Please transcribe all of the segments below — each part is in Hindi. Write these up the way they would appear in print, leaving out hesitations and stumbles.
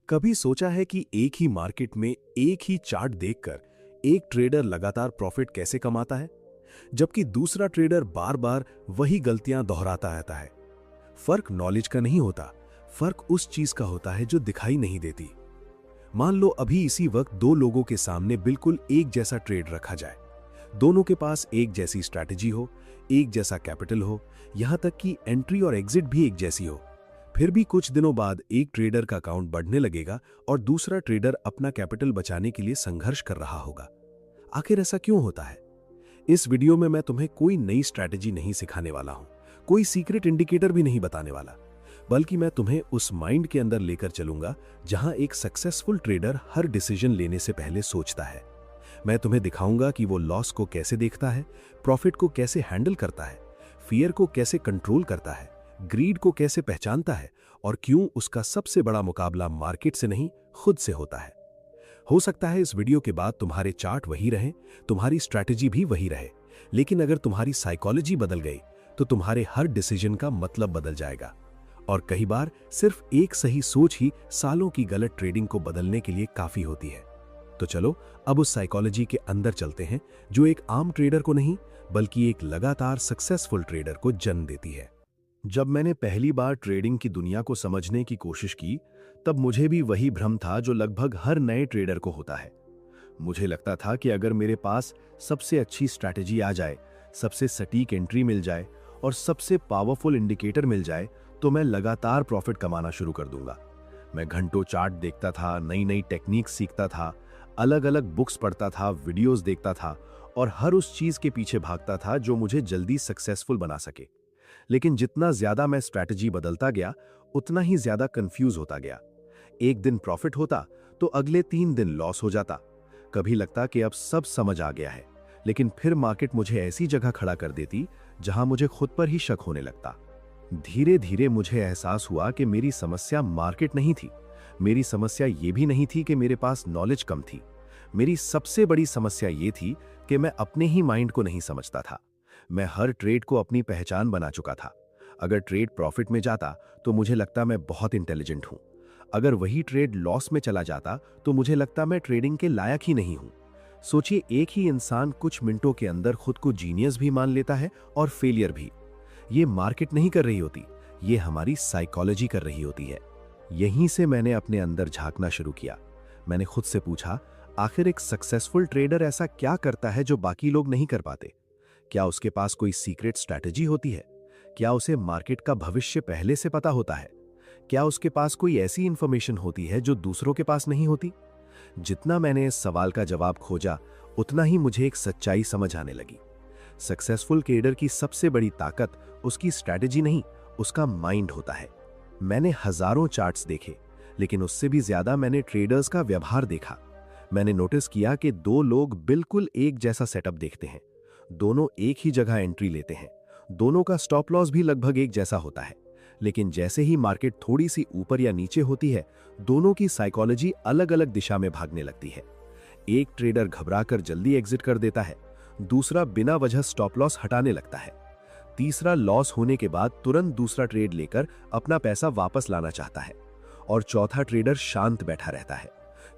कभी सोचा है कि एक ही मार्केट में एक ही चार्ट देखकर एक ट्रेडर लगातार प्रॉफिट कैसे कमाता है, जबकि दूसरा ट्रेडर बार बार वही गलतियां दोहराता रहता है। फर्क नॉलेज का नहीं होता, फर्क उस चीज का होता है जो दिखाई नहीं देती। मान लो अभी इसी वक्त दो लोगों के सामने बिल्कुल एक जैसा ट्रेड रखा जाए। दोनों के पास एक जैसी स्ट्रैटेजी हो, एक जैसा कैपिटल हो, यहां तक कि एंट्री और एग्जिट भी एक जैसी हो। फिर भी कुछ दिनों बाद एक ट्रेडर का अकाउंट बढ़ने लगेगा और दूसरा ट्रेडर अपना कैपिटल बचाने के लिए संघर्ष कर रहा होगा। आखिर ऐसा क्यों होता है? इस वीडियो में मैं तुम्हें कोई नई स्ट्रैटेजी नहीं सिखाने वाला हूं, कोई सीक्रेट इंडिकेटर भी नहीं बताने वाला, बल्कि मैं तुम्हें उस माइंड के अंदर लेकर चलूंगा जहां एक सक्सेसफुल ट्रेडर हर डिसीजन लेने से पहले सोचता है। मैं तुम्हें दिखाऊंगा कि वो लॉस को कैसे देखता है, प्रॉफिट को कैसे हैंडल करता है, फियर को कैसे कंट्रोल करता है, ग्रीड को कैसे पहचानता है और क्यों उसका सबसे बड़ा मुकाबला मार्केट से नहीं खुद से होता है। हो सकता है इस वीडियो के बाद तुम्हारे चार्ट वही रहे, तुम्हारी स्ट्रैटेजी भी वही रहे, लेकिन अगर तुम्हारी साइकोलॉजी बदल गई तो तुम्हारे हर डिसीजन का मतलब बदल जाएगा। और कई बार सिर्फ एक सही सोच ही सालों की गलत ट्रेडिंग को बदलने के लिए काफी होती है। तो चलो अब उस साइकोलॉजी के अंदर चलते हैं जो एक आम ट्रेडर को नहीं बल्कि एक लगातार सक्सेसफुल ट्रेडर को जन्म देती है। जब मैंने पहली बार ट्रेडिंग की दुनिया को समझने की कोशिश की, तब मुझे भी वही भ्रम था जो लगभग हर नए ट्रेडर को होता है। मुझे लगता था कि अगर मेरे पास सबसे अच्छी स्ट्रैटेजी आ जाए, सबसे सटीक एंट्री मिल जाए और सबसे पावरफुल इंडिकेटर मिल जाए तो मैं लगातार प्रॉफिट कमाना शुरू कर दूंगा। मैं घंटों चार्ट देखता था, नई नई टेक्निक सीखता था, अलग अलग बुक्स पढ़ता था, वीडियोस देखता था और हर उस चीज के पीछे भागता था जो मुझे जल्दी सक्सेसफुल बना सके। लेकिन जितना ज्यादा मैं स्ट्रैटेजी बदलता गया, उतना ही ज्यादा कंफ्यूज होता गया। एक दिन प्रॉफिट होता तो अगले 3 दिन लॉस हो जाता। कभी लगता कि अब सब समझ आ गया है, लेकिन फिर मार्केट मुझे ऐसी जगह खड़ा कर देती जहां मुझे खुद पर ही शक होने लगता। धीरे धीरे मुझे एहसास हुआ कि मेरी समस्या मार्केट नहीं थी, मेरी समस्या ये भी नहीं थी कि मेरे पास नॉलेज कम थी। मेरी सबसे बड़ी समस्या ये थी कि मैं अपने ही माइंड को नहीं समझता था। मैं हर ट्रेड को अपनी पहचान बना चुका था। अगर ट्रेड प्रॉफिट में जाता तो मुझे लगता मैं बहुत इंटेलिजेंट हूं। अगर वही ट्रेड लॉस में चला जाता तो मुझे लगता मैं ट्रेडिंग के लायक ही नहीं हूं। सोचिए, एक ही इंसान कुछ मिनटों के अंदर खुद को जीनियस भी मान लेता है और फेलियर भी। ये मार्केट नहीं कर रही होती, ये हमारी साइकोलॉजी कर रही होती है। यहीं से मैंने अपने अंदर झांकना शुरू किया। मैंने खुद से पूछा, आखिर एक सक्सेसफुल ट्रेडर ऐसा क्या करता है जो बाकी लोग नहीं कर पाते? क्या उसके पास कोई सीक्रेट स्ट्रैटेजी होती है? क्या उसे मार्केट का भविष्य पहले से पता होता है? क्या उसके पास कोई ऐसी इंफॉर्मेशन होती है जो दूसरों के पास नहीं होती? जितना मैंने इस सवाल का जवाब खोजा, उतना ही मुझे एक सच्चाई समझ आने लगी। सक्सेसफुल ट्रेडर की सबसे बड़ी ताकत उसकी स्ट्रैटेजी नहीं, उसका माइंड होता है। मैंने हजारों चार्ट्स देखे, लेकिन उससे भी ज्यादा मैंने ट्रेडर्स का व्यवहार देखा। मैंने नोटिस किया कि दो लोग बिल्कुल एक जैसा सेटअप देखते हैं, दोनों एक ही जगह एंट्री लेते हैं, दोनों का स्टॉप लॉस भी लगभग एक जैसा होता है। लेकिन जैसे ही मार्केट थोड़ी सी ऊपर या नीचे होती है, दोनों की साइकोलॉजी अलग अलग दिशा में भागने लगती है। एक ट्रेडर घबराकर जल्दी एग्जिट कर देता है, दूसरा बिना वजह स्टॉप लॉस हटाने लगता है, तीसरा लॉस होने के बाद तुरंत दूसरा ट्रेड लेकर अपना पैसा वापस लाना चाहता है, और चौथा ट्रेडर शांत बैठा रहता है,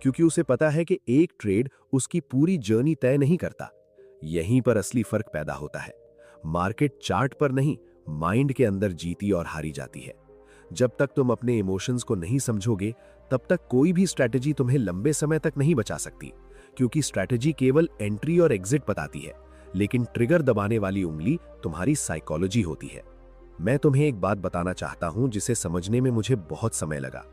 क्योंकि उसे पता है कि एक ट्रेड उसकी पूरी जर्नी तय नहीं करता। यहीं पर असली फर्क पैदा होता है। मार्केट चार्ट पर नहीं, माइंड के अंदर जीती और हारी जाती है। जब तक तुम अपने इमोशंस को नहीं समझोगे, तब तक कोई भी स्ट्रैटेजी तुम्हें लंबे समय तक नहीं बचा सकती, क्योंकि स्ट्रैटेजी केवल एंट्री और एग्जिट बताती है, लेकिन ट्रिगर दबाने वाली उंगली तुम्हारी साइकोलॉजी होती है। मैं तुम्हें एक बात बताना चाहता हूं जिसे समझने में मुझे बहुत समय लगा।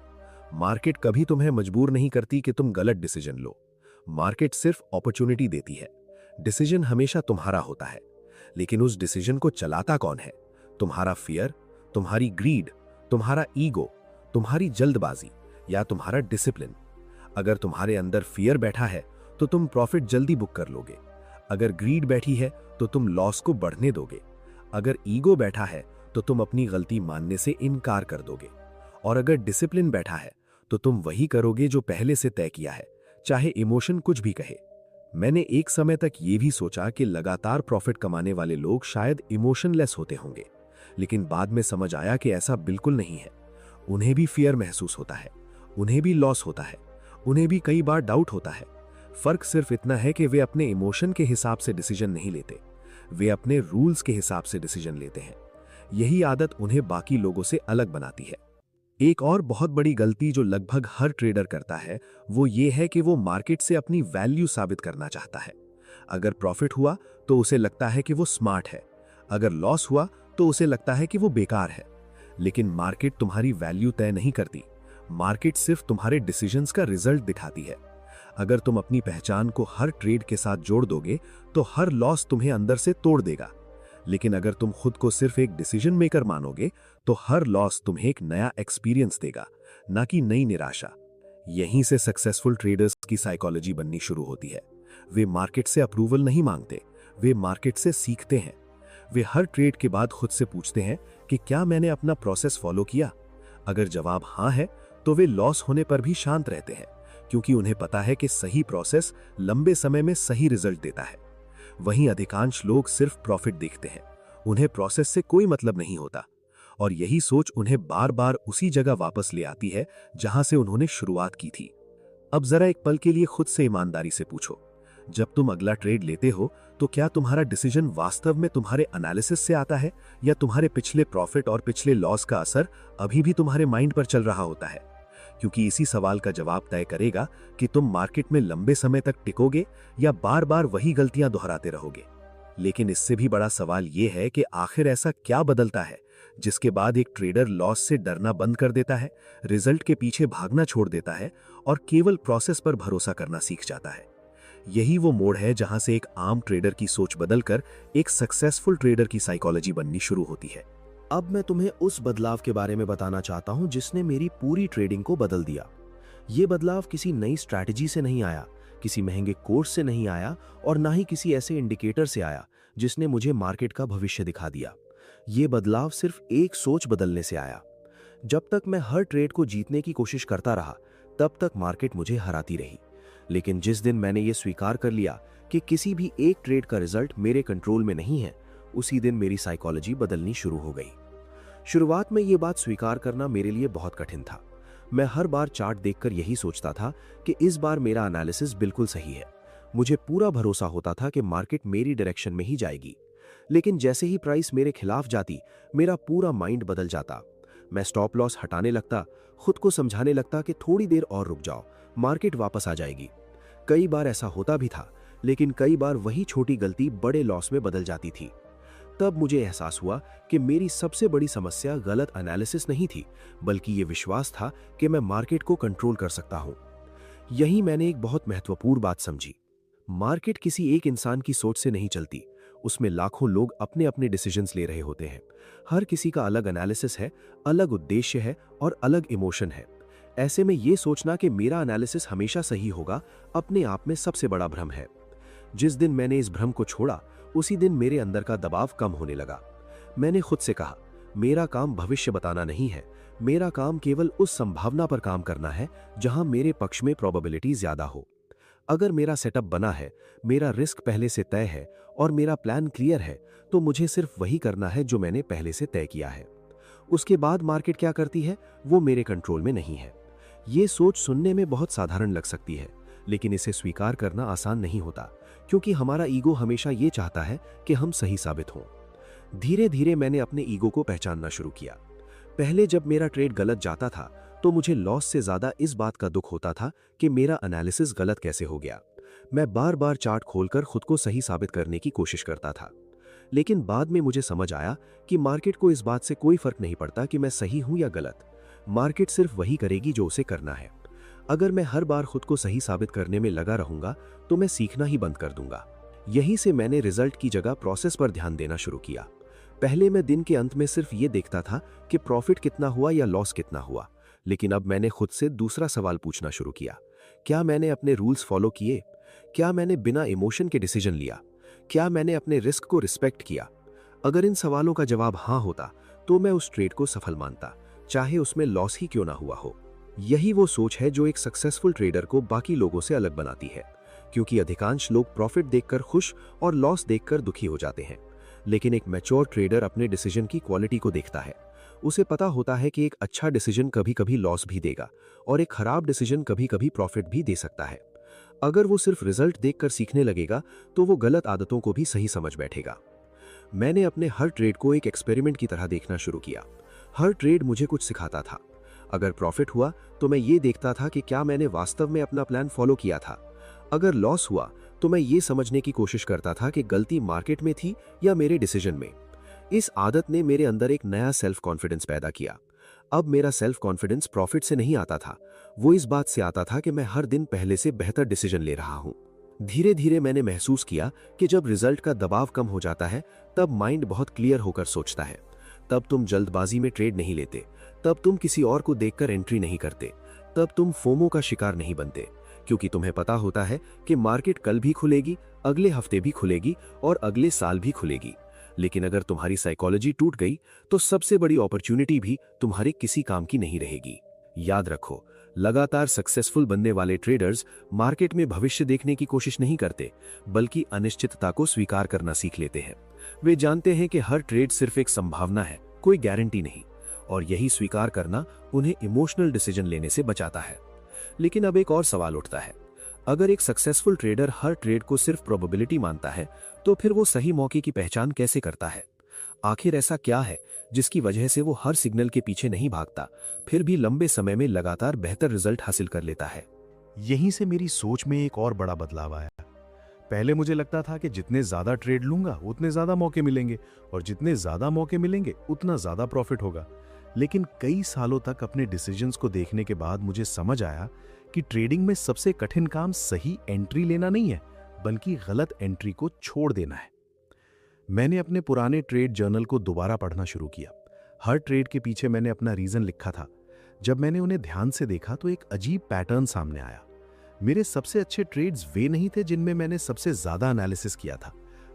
मार्केट कभी तुम्हें मजबूर नहीं करती कि तुम गलत डिसीजन लो। मार्केट सिर्फ अपॉर्चुनिटी देती है। डिसीजन हमेशा तुम्हारा होता है, लेकिन उस डिसीजन को चलाता कौन है? तुम्हारा फियर, तुम्हारी ग्रीड, तुम्हारा ईगो, तुम्हारी जल्दबाजी या तुम्हारा डिसिप्लिन? अगर तुम्हारे अंदर फियर बैठा है तो तुम प्रॉफिट जल्दी बुक कर लोगे। अगर ग्रीड बैठी है तो तुम लॉस को बढ़ने दोगे। अगर ईगो बैठा है तो तुम अपनी गलती मानने से इनकार कर दोगे। और अगर डिसिप्लिन बैठा है तो तुम वही करोगे जो पहले से तय किया है, चाहे इमोशन कुछ भी कहे। मैंने एक समय तक ये भी सोचा कि लगातार प्रॉफिट कमाने वाले लोग शायद इमोशनलेस होते होंगे, लेकिन बाद में समझ आया कि ऐसा बिल्कुल नहीं है। उन्हें भी फियर महसूस होता है, उन्हें भी लॉस होता है, उन्हें भी कई बार डाउट होता है। फर्क सिर्फ इतना है कि वे अपने इमोशन के हिसाब से डिसीजन नहीं लेते, वे अपने रूल्स के हिसाब से डिसीजन लेते हैं। यही आदत उन्हें बाकी लोगों से अलग बनाती है। एक और बहुत बड़ी गलती जो लगभग हर ट्रेडर करता है वो ये है कि वो मार्केट से अपनी वैल्यू साबित करना चाहता है। अगर प्रॉफिट हुआ तो उसे लगता है कि वो स्मार्ट है, अगर लॉस हुआ तो उसे लगता है कि वो बेकार है। लेकिन मार्केट तुम्हारी वैल्यू तय नहीं करती, मार्केट सिर्फ तुम्हारे डिसीजंस का रिजल्ट दिखाती है। अगर तुम अपनी पहचान को हर ट्रेड के साथ जोड़ दोगे तो हर लॉस तुम्हें अंदर से तोड़ देगा। लेकिन अगर तुम खुद को सिर्फ एक डिसीजन मेकर मानोगे तो हर लॉस तुम्हें एक नया एक्सपीरियंस देगा, ना कि नई निराशा। यहीं से सक्सेसफुल ट्रेडर्स की साइकोलॉजी बननी शुरू होती है। वे मार्केट से अप्रूवल नहीं मांगते, वे मार्केट से सीखते हैं। वे हर ट्रेड के बाद खुद से पूछते हैं कि क्या मैंने अपना प्रोसेस फॉलो किया। अगर जवाब हाँ है तो वे लॉस होने पर भी शांत रहते हैं, क्योंकि उन्हें पता है कि सही प्रोसेस लंबे समय में सही रिजल्ट देता है। वहीं अधिकांश लोग सिर्फ प्रॉफिट देखते हैं, उन्हें प्रोसेस से कोई मतलब नहीं होता, और यही सोच उन्हें बार बार उसी जगह वापस ले आती है जहां से उन्होंने शुरुआत की थी। अब जरा एक पल के लिए खुद से ईमानदारी से पूछो, जब तुम अगला ट्रेड लेते हो तो क्या तुम्हारा डिसीजन वास्तव में तुम्हारे एनालिसिस से आता है, या तुम्हारे पिछले प्रॉफिट और पिछले लॉस का असर अभी भी तुम्हारे माइंड पर चल रहा होता है? क्योंकि इसी सवाल का जवाब तय करेगा कि तुम मार्केट में लंबे समय तक टिकोगे या बार बार वही गलतियां दोहराते रहोगे। लेकिन इससे भी बड़ा सवाल यह है कि आखिर ऐसा क्या बदलता है जिसके बाद एक ट्रेडर लॉस से डरना बंद कर देता है, रिजल्ट के पीछे भागना छोड़ देता है और केवल प्रोसेस पर भरोसा करना सीख जाता है। यही वो मोड़ है जहां से एक आम ट्रेडर की सोच बदलकर एक सक्सेसफुल ट्रेडर की साइकोलॉजी बननी शुरू होती है। अब मैं तुम्हें उस बदलाव के बारे में बताना चाहता हूं जिसने मेरी पूरी ट्रेडिंग को बदल दिया। ये बदलाव किसी नई स्ट्रैटेजी से नहीं आया, किसी महंगे कोर्स से नहीं आया, और ना ही किसी ऐसे इंडिकेटर से आया जिसने मुझे मार्केट का भविष्य दिखा दिया। ये बदलाव सिर्फ एक सोच बदलने से आया। जब तक मैं हर ट्रेड को जीतने की कोशिश करता रहा, तब तक मार्केट मुझे हराती रही। लेकिन जिस दिन मैंने ये स्वीकार कर लिया कि किसी भी एक ट्रेड का रिजल्ट मेरे कंट्रोल में नहीं है, उसी दिन मेरी साइकोलॉजी बदलनी शुरू हो गई। शुरुआत में ये बात स्वीकार करना मेरे लिए बहुत कठिन था। मैं हर बार चार्ट देखकर यही सोचता था कि इस बार मेरा एनालिसिस बिल्कुल सही है। मुझे पूरा भरोसा होता था कि मार्केट मेरी डायरेक्शन में ही जाएगी। लेकिन जैसे ही प्राइस मेरे खिलाफ जाती, मेरा पूरा माइंड बदल जाता। मैं स्टॉप लॉस हटाने लगता, खुद को समझाने लगता कि थोड़ी देर और रुक जाओ, मार्केट वापस आ जाएगी। कई बार ऐसा होता भी था, लेकिन कई बार वही छोटी गलती बड़े लॉस में बदल जाती थी। तब मुझे एहसास हुआ कि मेरी सबसे बड़ी समस्या गलत एनालिसिस नहीं थी, बल्कि ये विश्वास था कि मैं मार्केट को कंट्रोल कर सकता हूं। यही मैंने एक बहुत महत्वपूर्ण बात समझी। मार्केट किसी एक इंसान की सोच से नहीं चलती, उसमें लाखों लोग अपने अपने डिसीजंस ले रहे होते हैं। हर किसी का अलग एनालिसिस है, अलग उद्देश्य है और अलग इमोशन है। ऐसे में ये सोचना कि मेरा एनालिसिस हमेशा सही होगा, अपने आप में सबसे बड़ा भ्रम है। जिस दिन मैंने इस भ्रम को छोड़ा, उसी दिन मेरे अंदर का दबाव कम होने लगा। मैंने खुद से कहा, मेरा काम भविष्य बताना नहीं है, मेरा काम केवल उस संभावना पर काम करना है जहां मेरे पक्ष में प्रोबेबिलिटी ज्यादा हो। अगर मेरा सेटअप बना है, मेरा रिस्क पहले से तय है और मेरा प्लान क्लियर है, तो मुझे सिर्फ वही करना है जो मैंने पहले से तय किया है। उसके बाद मार्केट क्या करती है, वो मेरे कंट्रोल में नहीं है। ये सोच सुनने में बहुत साधारण लग सकती है, लेकिन इसे स्वीकार करना आसान नहीं होता, क्योंकि हमारा ईगो हमेशा ये चाहता है कि हम सही साबित हों। धीरे धीरे मैंने अपने ईगो को पहचानना शुरू किया। पहले जब मेरा ट्रेड गलत जाता था तो मुझे लॉस से ज्यादा इस बात का दुख होता था कि मेरा एनालिसिस गलत कैसे हो गया। मैं बार बार चार्ट खोलकर खुद को सही साबित करने की कोशिश करता था। लेकिन बाद में मुझे समझ आया कि मार्केट को इस बात से कोई फर्क नहीं पड़ता कि मैं सही हूं या गलत। मार्केट सिर्फ वही करेगी जो उसे करना है। अगर मैं हर बार खुद को सही साबित करने में लगा रहूंगा तो मैं सीखना ही बंद कर दूंगा। यहीं से मैंने रिजल्ट की जगह प्रोसेस पर ध्यान देना शुरू किया। पहले मैं दिन के अंत में सिर्फ ये देखता था कि प्रॉफिट कितना हुआ या लॉस कितना हुआ, लेकिन अब मैंने खुद से दूसरा सवाल पूछना शुरू किया। क्या मैंने अपने रूल्स फॉलो किए? क्या मैंने बिना इमोशन के डिसीजन लिया? क्या मैंने अपने रिस्क को रिस्पेक्ट किया? अगर इन सवालों का जवाब हाँ होता तो मैं उस ट्रेड को सफल मानता, चाहे उसमें लॉस ही क्यों ना हुआ हो। यही वो सोच है जो एक सक्सेसफुल ट्रेडर को बाकी लोगों से अलग बनाती है, क्योंकि अधिकांश लोग प्रॉफिट देखकर खुश और लॉस देखकर दुखी हो जाते हैं। लेकिन एक मैच्योर ट्रेडर अपने डिसीजन की क्वालिटी को देखता है। उसे पता होता है कि एक अच्छा डिसीजन कभी-कभी लॉस भी देगा और एक खराब डिसीजन कभी-कभी प्रॉफिट भी दे सकता है। अगर वो सिर्फ रिजल्ट देखकर सीखने लगेगा तो वो गलत आदतों को भी सही समझ बैठेगा। मैंने अपने हर ट्रेड को एक एक्सपेरिमेंट की तरह देखना शुरू किया। हर ट्रेड मुझे कुछ सिखाता था। अगर प्रॉफिट हुआ तो मैं ये देखता था कि क्या मैंने वास्तव में अपना प्लान फॉलो किया था। अगर लॉस हुआ तो मैं ये समझने की कोशिश करता था कि गलती मार्केट में थी या मेरे डिसीजन में। इस आदत ने मेरे अंदर एक नया सेल्फ कॉन्फिडेंस पैदा किया। अब मेरा सेल्फ कॉन्फिडेंस प्रॉफिट से नहीं आता था, वो इस बात से आता था कि मैं हर दिन पहले से बेहतर डिसीजन ले रहा हूं। धीरे धीरे मैंने महसूस किया कि जब रिजल्ट का दबाव कम हो जाता है तब माइंड बहुत क्लियर होकर सोचता है। तब तुम जल्दबाजी में ट्रेड नहीं लेते, तब तुम किसी और को देखकर एंट्री नहीं करते, तब तुम फोमो का शिकार नहीं बनते, क्योंकि तुम्हें पता होता है कि मार्केट कल भी खुलेगी, अगले हफ्ते भी खुलेगी और अगले साल भी खुलेगी। लेकिन अगर तुम्हारी साइकोलॉजी टूट गई तो सबसे बड़ी अपॉर्चुनिटी भी तुम्हारे किसी काम की नहीं रहेगी। याद रखो, लगातार सक्सेसफुल बनने वाले ट्रेडर्स मार्केट में भविष्य देखने की कोशिश नहीं करते, बल्कि अनिश्चितता को स्वीकार करना सीख लेते हैं। वे जानते हैं कि हर ट्रेड सिर्फ एक संभावना है, कोई गारंटी नहीं, और यही स्वीकार करना उन्हें इमोशनल डिसीजन लेने से बचाता है। लेकिन अब एक और सवाल उठता है, अगर एक सक्सेसफुल ट्रेडर हर ट्रेड को सिर्फ प्रोबेबिलिटी मानता है तो फिर वो सही मौके की पहचान कैसे करता है? आखिर ऐसा क्या है जिसकी वजह से वो हर सिग्नल के पीछे नहीं भागता, फिर भी लंबे समय में लगातार बेहतर रिजल्ट हासिल कर लेता है? यहीं से मेरी सोच में एक और बड़ा बदलाव आया। पहले मुझे लगता था कि जितने ज्यादा ट्रेड लूंगा उतने ज्यादा मौके मिलेंगे, और जितने ज्यादा मौके मिलेंगे उतना ज्यादा प्रॉफिट होगा। लेकिन कई सालों तक अपने डिसीजंस को देखने के बाद मुझे समझ आया कि ट्रेडिंग में सबसे कठिन काम सही एंट्री लेना नहीं है, बल्कि गलत एंट्री को छोड़ देना है। मैंने अपने पुराने ट्रेड जर्नल को दोबारा पढ़ना शुरू किया। हर ट्रेड के पीछे मैंने अपना रीजन लिखा था। जब मैंने उन्हें ध्यान से देखा तो एक अजीब पैटर्न सामने आया। मेरे सबसे अच्छे ट्रेड्स वे नहीं थे जिनमें मैंने सबसे ज्यादा एनालिसिस किया था,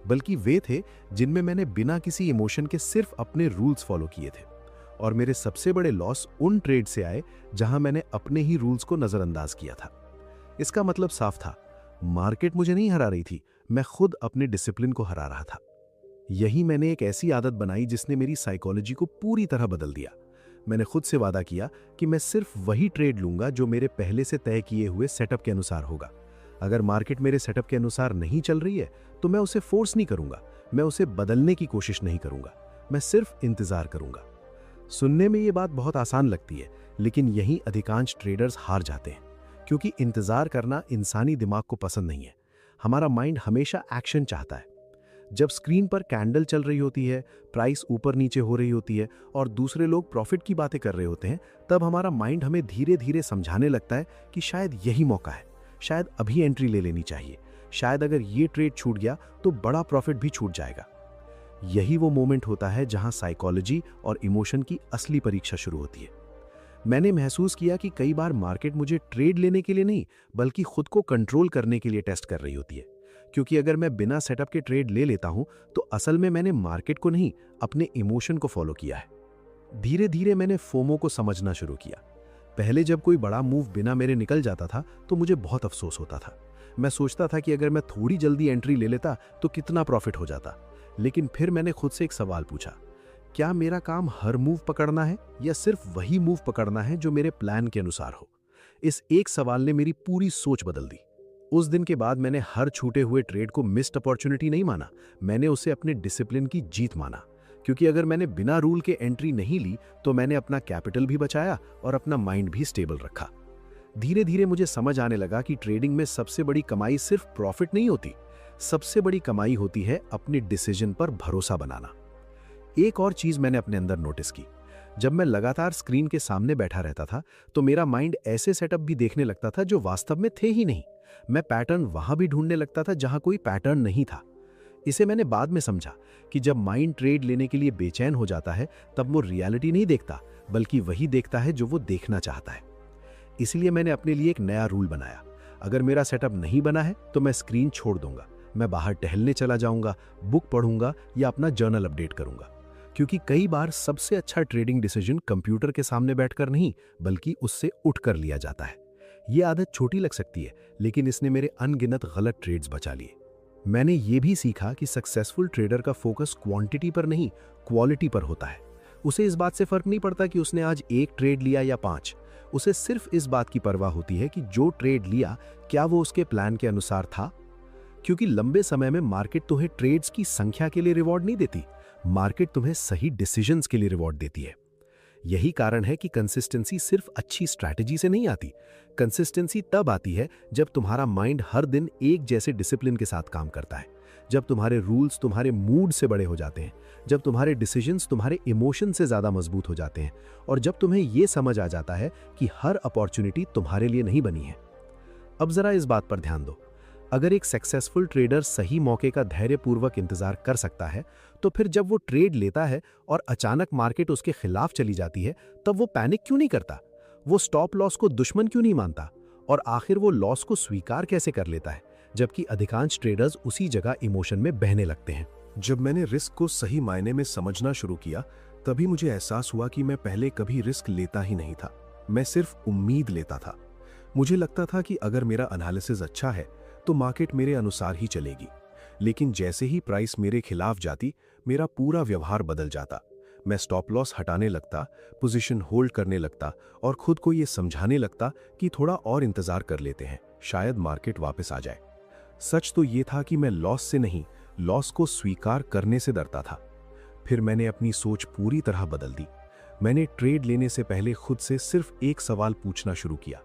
बल्कि वे थे जिनमें मैंने बिना किसी इमोशन के सिर्फ अपने रूल्स फॉलो किए थे। और मेरे सबसे बड़े लॉस उन ट्रेड से आए जहां मैंने अपने ही रूल्स को नजरअंदाज किया था। इसका मतलब साफ था, मार्केट मुझे नहीं हरा रही थी, मैं खुद अपने डिसिप्लिन को हरा रहा था। यही मैंने एक ऐसी आदत बनाई जिसने मेरी साइकोलॉजी को पूरी तरह बदल दिया। मैंने खुद से वादा किया कि मैं सिर्फ वही ट्रेड लूंगा जो मेरे पहले से तय किए हुए सेटअप के अनुसार होगा। अगर मार्केट मेरे सेटअप के अनुसार नहीं चल रही है तो मैं उसे फोर्स नहीं करूंगा, मैं उसे बदलने की कोशिश नहीं करूंगा, मैं सिर्फ इंतजार करूंगा। सुनने में ये बात बहुत आसान लगती है, लेकिन यही अधिकांश ट्रेडर्स हार जाते हैं, क्योंकि इंतजार करना इंसानी दिमाग को पसंद नहीं है। हमारा माइंड हमेशा एक्शन चाहता है। जब स्क्रीन पर कैंडल चल रही होती है, प्राइस ऊपर नीचे हो रही होती है और दूसरे लोग प्रॉफिट की बातें कर रहे होते हैं, तब हमारा माइंड हमें धीरे धीरे समझाने लगता है कि शायद यही मौका है, शायद अभी एंट्री ले लेनी चाहिए, शायद अगर ये ट्रेड छूट गया तो बड़ा प्रॉफिट भी छूट जाएगा। यही वो मोमेंट होता है जहां साइकोलॉजी और इमोशन की असली परीक्षा शुरू होती है। मैंने महसूस किया कि कई बार मार्केट मुझे ट्रेड लेने के लिए नहीं, बल्कि खुद को कंट्रोल करने के लिए टेस्ट कर रही होती है। क्योंकि अगर मैं बिना सेटअप के ट्रेड ले लेता हूं तो असल में मैंने मार्केट को नहीं, अपने इमोशन को फॉलो किया है। धीरे धीरे मैंने फोमो को समझना शुरू किया। पहले जब कोई बड़ा मूव बिना मेरे निकल जाता था तो मुझे बहुत अफसोस होता था। मैं सोचता था कि अगर मैं थोड़ी जल्दी एंट्री ले लेता तो कितना प्रॉफिट हो जाता। लेकिन फिर मैंने खुद से एक सवाल पूछा, क्या मेरा काम हर मूव पकड़ना है या सिर्फ वही मूव पकड़ना है जो मेरे प्लान के अनुसार हो? इस एक सवाल ने मेरी पूरी सोच बदल दी। उस दिन के बाद मैंने हर छूटे हुए ट्रेड को मिस्ड अपॉर्चुनिटी नहीं माना, मैंने उसे अपने डिसिप्लिन की जीत माना। क्योंकि अगर मैंने बिना रूल के एंट्री नहीं ली तो मैंने अपना कैपिटल भी बचाया और अपना माइंड भी स्टेबल रखा। धीरे धीरे मुझे समझ आने लगा कि ट्रेडिंग में सबसे बड़ी कमाई सिर्फ प्रॉफिट नहीं होती, सबसे बड़ी कमाई होती है अपने डिसीजन पर भरोसा बनाना। एक और चीज मैंने अपने अंदर नोटिस की, जब मैं लगातार स्क्रीन के सामने बैठा रहता था तो मेरा माइंड ऐसे सेटअप भी देखने लगता था जो वास्तव में थे ही नहीं। मैं पैटर्न वहां भी ढूंढने लगता था जहां कोई पैटर्न नहीं था। इसे मैंने बाद में समझा कि जब माइंड ट्रेड लेने के लिए बेचैन हो जाता है तब वो रियलिटी नहीं देखता, बल्कि वही देखता है जो वो देखना चाहता है। इसलिए मैंने अपने लिए एक नया रूल बनाया, अगर मेरा सेटअप नहीं बना है तो मैं स्क्रीन छोड़ दूंगा, मैं बाहर टहलने चला जाऊंगा, बुक पढ़ूंगा या अपना जर्नल अपडेट करूंगा। क्योंकि कई बार सबसे अच्छा ट्रेडिंग डिसीजन कंप्यूटर के सामने बैठकर नहीं, बल्कि उससे उठकर लिया जाता है। यह आदत छोटी लग सकती है, लेकिन इसने मेरे अनगिनत गलत ट्रेड्स बचा लिए। मैंने ये भी सीखा कि सक्सेसफुल ट्रेडर का फोकस क्वांटिटी पर नहीं, क्वालिटी पर होता है। उसे इस बात से फर्क नहीं पड़ता कि उसने आज 1 ट्रेड लिया या 5। उसे सिर्फ इस बात की परवाह होती है कि जो ट्रेड लिया क्या वो उसके प्लान के अनुसार था। क्योंकि लंबे समय में मार्केट तुम्हें ट्रेड्स की संख्या के लिए रिवॉर्ड नहीं देती, मार्केट तुम्हें सही डिसीजंस के लिए रिवॉर्ड देती है। यही कारण है कि कंसिस्टेंसी सिर्फ अच्छी स्ट्रैटेजी से नहीं आती। कंसिस्टेंसी तब आती है जब तुम्हारा माइंड हर दिन एक जैसे डिसिप्लिन के साथ काम करता है, जब तुम्हारे रूल्स तुम्हारे मूड से बड़े हो जाते हैं, जब तुम्हारे डिसीजंस तुम्हारे इमोशन से ज्यादा मजबूत हो जाते हैं, और जब तुम्हें यह समझ आ जाता है कि हर अपॉर्चुनिटी तुम्हारे लिए नहीं बनी है। अब जरा इस बात पर ध्यान दो, अगर एक सक्सेसफुल ट्रेडर सही मौके का धैर्यपूर्वक इंतजार कर सकता है, तो फिर जब वो ट्रेड लेता है और अचानक मार्केट उसके खिलाफ चली जाती है, तब वो पैनिक क्यों नहीं करता? वो स्टॉप लॉस को दुश्मन क्यों नहीं मानता? और आखिर वो लॉस को स्वीकार कैसे कर लेता है, जबकि अधिकांश ट्रेडर्स उसी जगह इमोशन में बहने लगते हैं? जब मैंने रिस्क को सही मायने में समझना शुरू किया, तभी मुझे एहसास हुआ कि मैं पहले कभी रिस्क लेता ही नहीं था। मैं सिर्फ उम्मीद लेता था। मुझे लगता था कि अगर मेरा एनालिसिस अच्छा है तो मार्केट मेरे अनुसार ही चलेगी। लेकिन जैसे ही प्राइस मेरे खिलाफ जाती, मेरा पूरा व्यवहार बदल जाता। मैं स्टॉप लॉस हटाने लगता, पोजीशन होल्ड करने लगता और खुद को ये समझाने लगता कि थोड़ा और इंतजार कर लेते हैं, शायद मार्केट वापस आ जाए। सच तो ये था कि मैं लॉस से नहीं, लॉस को स्वीकार करने से डरता था। फिर मैंने अपनी सोच पूरी तरह बदल दी। मैंने ट्रेड लेने से पहले खुद से सिर्फ एक सवाल पूछना शुरू किया,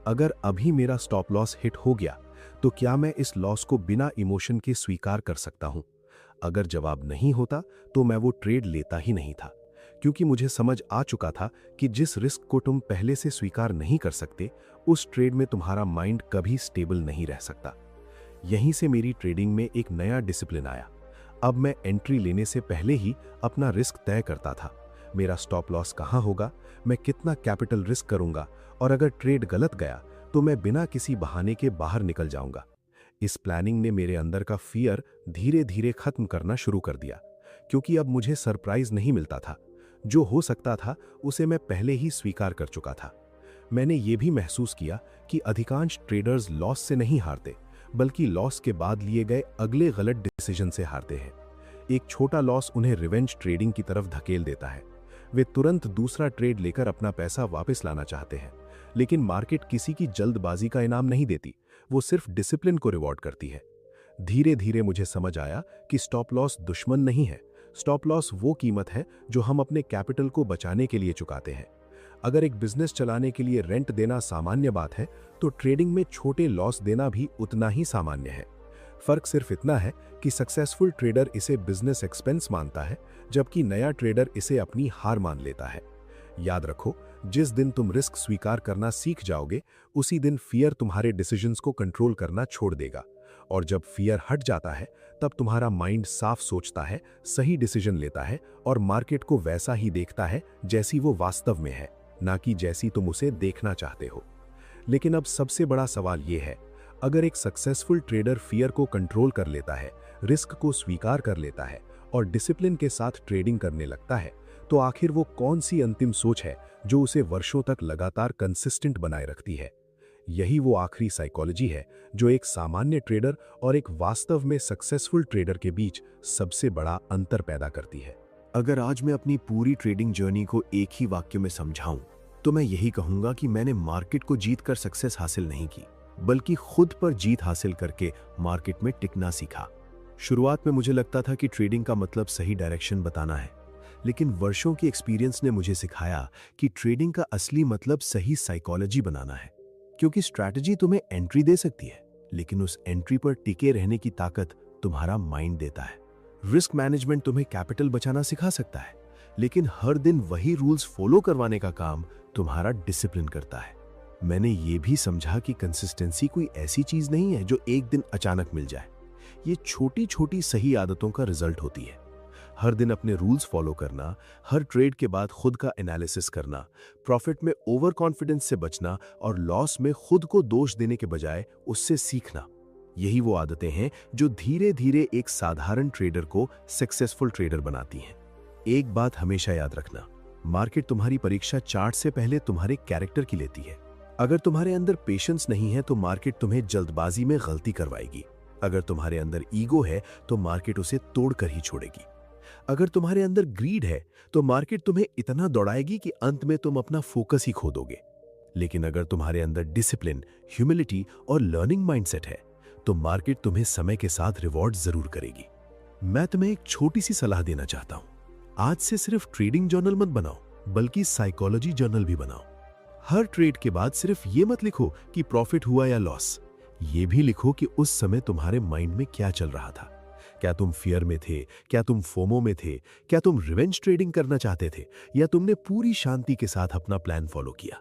अगर अभी मेरा स्टॉप लॉस हिट हो गया तो क्या मैं इस लॉस को बिना इमोशन के स्वीकार कर सकता हूं? अगर जवाब नहीं होता तो मैं वो ट्रेड लेता ही नहीं था, क्योंकि मुझे समझ आ चुका था कि जिस रिस्क को तुम पहले से स्वीकार नहीं कर सकते, उस ट्रेड में तुम्हारा माइंड कभी स्टेबल नहीं रह सकता। यहीं से मेरी ट्रेडिंग में एक नया डिसिप्लिन आया। अब मैं एंट्री लेने से पहले ही अपना रिस्क तय करता था। मेरा स्टॉप लॉस कहां होगा, मैं कितना कैपिटल रिस्क करूंगा, और अगर ट्रेड गलत गया तो मैं बिना किसी बहाने के बाहर निकल जाऊंगा। इस प्लानिंग ने मेरे अंदर का फियर धीरे धीरे खत्म करना शुरू कर दिया, क्योंकि अब मुझे सरप्राइज नहीं मिलता था। जो हो सकता था उसे मैं पहले ही स्वीकार कर चुका था। मैंने ये भी महसूस किया कि अधिकांश ट्रेडर्स लॉस से नहीं हारते, बल्कि लॉस के बाद लिए गए अगले गलत डिसीजन से हारते हैं। एक छोटा लॉस उन्हें रिवेंज ट्रेडिंग की तरफ धकेल देता है। वे तुरंत दूसरा ट्रेड लेकर अपना पैसा वापस लाना चाहते हैं, लेकिन मार्केट किसी की जल्दबाजी का इनाम नहीं देती, वो सिर्फ डिसिप्लिन को रिवॉर्ड करती है। धीरे धीरे मुझे समझ आया कि स्टॉप लॉस दुश्मन नहीं है। स्टॉप लॉस वो कीमत है जो हम अपने कैपिटल को बचाने के लिए चुकाते हैं। अगर एक बिजनेस चलाने के लिए रेंट देना सामान्य बात है, तो ट्रेडिंग में छोटे लॉस देना भी उतना ही सामान्य है। फर्क सिर्फ इतना है कि सक्सेसफुल ट्रेडर इसे बिजनेस एक्सपेंस मानता है, जबकि नया ट्रेडर इसे अपनी हार मान लेता है। याद रखो, जिस दिन तुम रिस्क स्वीकार करना सीख जाओगे, उसी दिन फियर तुम्हारे डिसीजंस को कंट्रोल करना छोड़ देगा। और जब फियर हट जाता है, तब तुम्हारा माइंड साफ सोचता है, सही डिसीजन लेता है और मार्केट को वैसा ही देखता है जैसी वो वास्तव में है, ना कि जैसी तुम उसे देखना चाहते हो। लेकिन अब सबसे बड़ा सवाल ये है, अगर एक सक्सेसफुल ट्रेडर फियर को कंट्रोल कर लेता है, रिस्क को स्वीकार कर लेता है और डिसिप्लिन के साथ ट्रेडिंग करने लगता है, तो आखिर वो कौन सी अंतिम सोच है जो उसे वर्षों तक लगातार कंसिस्टेंट बनाए रखती है? यही वो आखिरी साइकोलॉजी है जो एक सामान्य ट्रेडर और एक वास्तव में सक्सेसफुल ट्रेडर के बीच सबसे बड़ा अंतर पैदा करती है। अगर आज मैं अपनी पूरी ट्रेडिंग जर्नी को एक ही वाक्य में समझाऊं, तो मैं यही कहूंगा कि मैंने मार्केट को जीतकर सक्सेस हासिल नहीं की, बल्कि खुद पर जीत हासिल करके मार्केट में टिकना सीखा। शुरुआत में मुझे लगता था कि ट्रेडिंग का मतलब सही डायरेक्शन बताना है, लेकिन वर्षों की एक्सपीरियंस ने मुझे सिखाया कि ट्रेडिंग का असली मतलब सही साइकोलॉजी बनाना है। क्योंकि स्ट्रैटेजी तुम्हें एंट्री दे सकती है, लेकिन उस एंट्री पर टिके रहने की ताकत तुम्हारा माइंड देता है। रिस्क मैनेजमेंट तुम्हें कैपिटल बचाना सिखा सकता है, लेकिन हर दिन वही रूल्स फॉलो करवाने का काम तुम्हारा डिसिप्लिन करता है। मैंने ये भी समझा कि कंसिस्टेंसी कोई ऐसी चीज नहीं है जो एक दिन अचानक मिल जाए। ये छोटी छोटी सही आदतों का रिजल्ट होती है। हर दिन अपने रूल्स फॉलो करना, हर ट्रेड के बाद खुद का एनालिसिस करना, प्रॉफिट में ओवर कॉन्फिडेंस से बचना और लॉस में खुद को दोष देने के बजाय उससे सीखना, यही वो आदतें हैं जो धीरे धीरे एक साधारण ट्रेडर को सक्सेसफुल ट्रेडर बनाती हैं। एक बात हमेशा याद रखना, मार्केट तुम्हारी परीक्षा चार्ट से पहले तुम्हारे कैरेक्टर की लेती है। अगर तुम्हारे अंदर पेशेंस नहीं है तो मार्केट तुम्हें जल्दबाजी में गलती करवाएगी। अगर तुम्हारे अंदर ईगो है तो मार्केट उसे तोड़कर ही छोड़ेगी। अगर तुम्हारे अंदर ग्रीड है तो मार्केट तुम्हें इतना दौड़ाएगी कि अंत में तुम अपना फोकस ही खो दोगे। लेकिन अगर तुम्हारे अंदर डिसिप्लिन, ह्यूमिलिटी और लर्निंग माइंडसेट है तो मार्केट तुम्हें समय के साथ रिवॉर्ड जरूर करेगी। मैं तुम्हें एक छोटी सी सलाह देना चाहता हूं। आज से सिर्फ ट्रेडिंग जर्नल मत बनाओ, बल्कि साइकोलॉजी जर्नल भी बनाओ। हर ट्रेड के बाद सिर्फ ये मत लिखो कि प्रॉफिट हुआ या लॉस, ये भी लिखो कि उस समय तुम्हारे माइंड में क्या चल रहा था। क्या तुम फियर में थे? क्या तुम फोमो में थे? क्या तुम रिवेंज ट्रेडिंग करना चाहते थे? या तुमने पूरी शांति के साथ अपना प्लान फॉलो किया?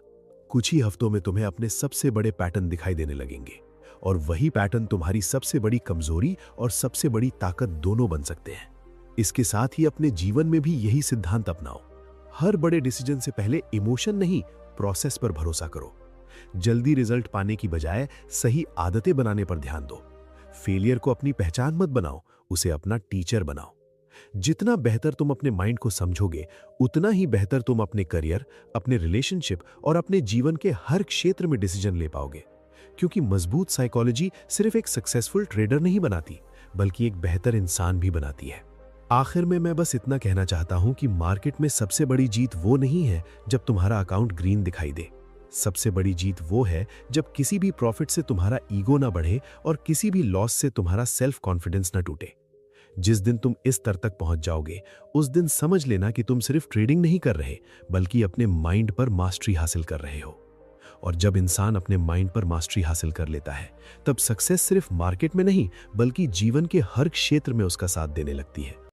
कुछ ही हफ्तों में तुम्हें अपने सबसे बड़े पैटर्न दिखाई देने लगेंगे, और वही पैटर्न तुम्हारी सबसे बड़ी कमजोरी और सबसे बड़ी ताकत दोनों बन सकते हैं। इसके साथ ही अपने जीवन में भी यही सिद्धांत अपनाओ। हर बड़े डिसीजन से पहले इमोशन नहीं, प्रोसेस पर भरोसा करो। जल्दी रिजल्ट पाने की बजाय सही आदतें बनाने पर ध्यान दो। फेलियर को अपनी पहचान मत बनाओ, उसे अपना टीचर बनाओ। जितना बेहतर तुम अपने माइंड को समझोगे, उतना ही बेहतर तुम अपने करियर, अपने रिलेशनशिप और अपने जीवन के हर क्षेत्र में डिसीजन ले पाओगे। क्योंकि मजबूत साइकोलॉजी सिर्फ एक सक्सेसफुल ट्रेडर नहीं बनाती, बल्कि एक बेहतर इंसान भी बनाती है। आखिर में मैं बस इतना कहना चाहता हूं कि मार्केट में सबसे बड़ी जीत वो नहीं है जब तुम्हारा अकाउंट ग्रीन दिखाई दे। सबसे बड़ी जीत वो है जब किसी भी प्रॉफिट से तुम्हारा ईगो ना बढ़े और किसी भी लॉस से तुम्हारा सेल्फ कॉन्फिडेंस ना टूटे। जिस दिन तुम इस स्तर तक पहुंच जाओगे, उस दिन समझ लेना कि तुम सिर्फ ट्रेडिंग नहीं कर रहे, बल्कि अपने माइंड पर मास्टरी हासिल कर रहे हो। और जब इंसान अपने माइंड पर मास्टरी हासिल कर लेता है, तब सक्सेस सिर्फ मार्केट में नहीं, बल्कि जीवन के हर क्षेत्र में उसका साथ देने लगती है।